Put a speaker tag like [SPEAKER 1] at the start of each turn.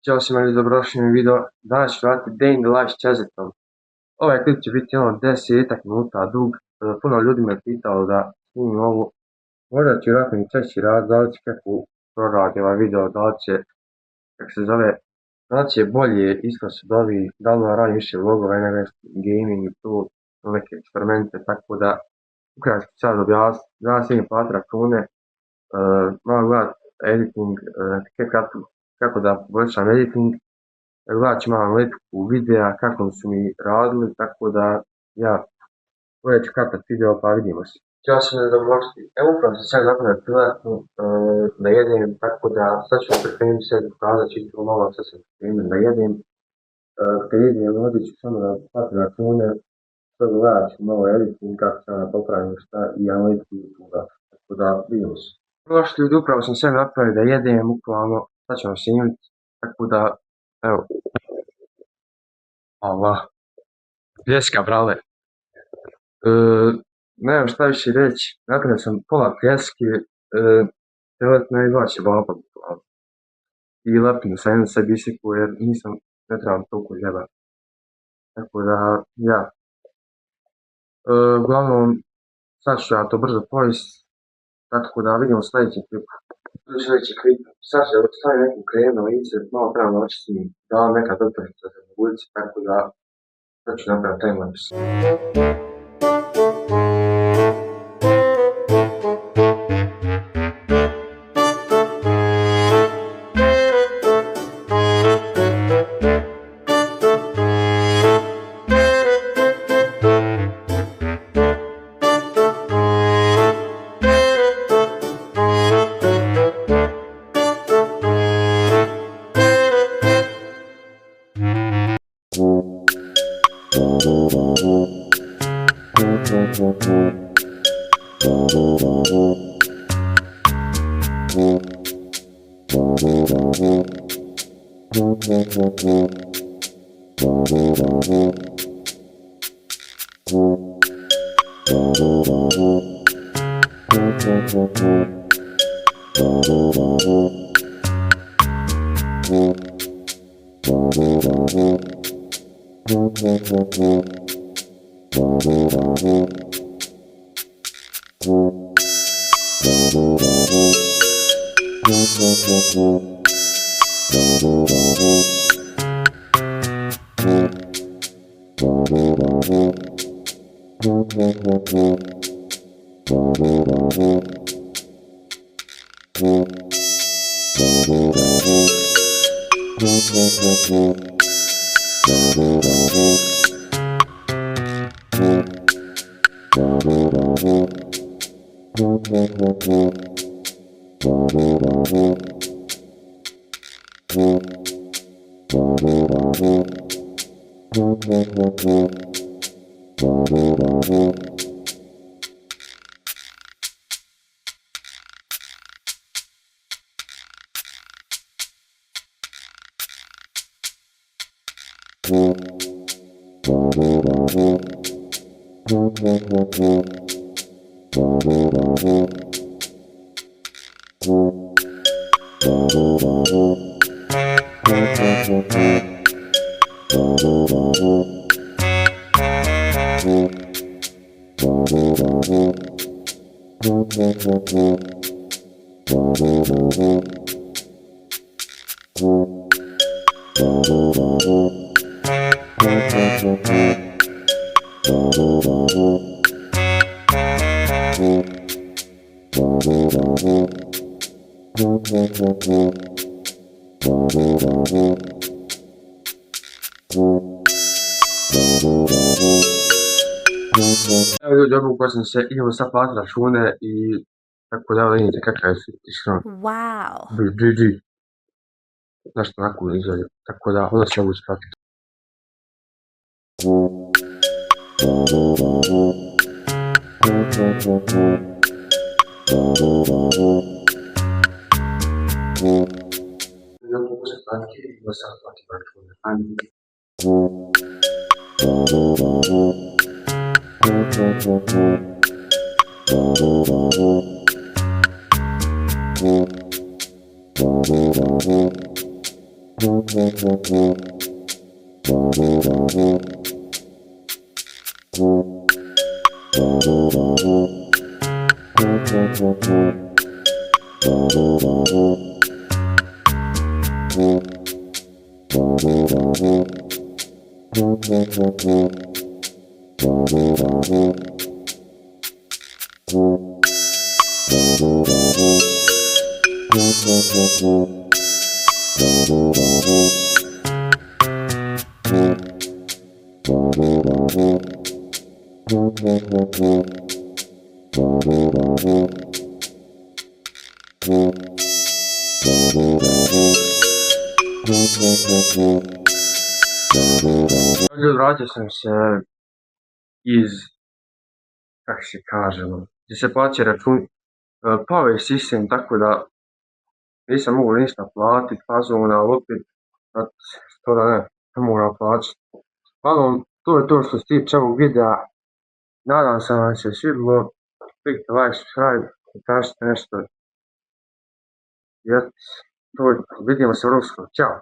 [SPEAKER 1] Ćao svima ljudi, dobrodošli mi video. Danas ću raditi Day in the Life s Čezetom. Ovaj klip će biti 10 minuta dug. Puno ljudi me pitalo da snimim ovo. Možda ću vjerojatno i češći rad, da li će kako proradi ovaj video, da li će, kako se zove, da li će bolje ispast od ovih, da li radim više vlogova, nego gaming i to, neke eksperimente, tako da ukratko ću sad objasniti. Danas imam plati račune, malo gledat editing, kako da poboljšam editing. Gledat ću malo analitiku videa, kako su mi radili, tako da ja ovdje ću kapat video pa vidimo se. Ćao se ne dobrodošli. Evo upravo sam sad napravio piletnu da jedem, tako da sad ću pripremiti sve pokazat ću to malo sad sam pripremio da jedem. Kad jedem ovdje ću samo da platim račune, sve gledat ću malo editing, kako sam da popravim šta i analitiku YouTube-a, tako da vidimo se. Prošli ljudi, upravo sam sve napravio da jedem, bukvalno sad ćemo snimiti, tako da evo. Allah, pljeska brale. Nemam šta više reći, napravio sam pola pljeske, teletno i dva će baba bukvalno. I lepinu sam jednu sebi isiku jer ne trebam toliko ljeba. Tako da, ja. Uglavnom, sad ću ja to brzo pojest, tako da vidimo sljedeći klip. Sljedeći klip, sad ću staviti neku kremu na lice, malo trebam očistim, da vam neka doktorica za ulici, tako da sad ću napraviti timelapse. Evo ljudi, obukao sam se, idemo sad platiti račune i tako da vidite kakav je iskreno.
[SPEAKER 2] Wow.
[SPEAKER 1] GG. Nešto onako izgleda, tako da onda ću obući platiti. Obukao sam platiti, idemo sad platiti račune. Vratio sam se iz, kako se kaže, gdje se plaća račun, pao je sistem tako da nisam mogao ništa platiti, fazona, ali opet, što da ne moram plaćati. Uglavnom, to je to što se tiče ovog videa, nadam se vam se svidilo, kliknite like, subscribe i kažete nešto. Vidimo se uskoro, ćao!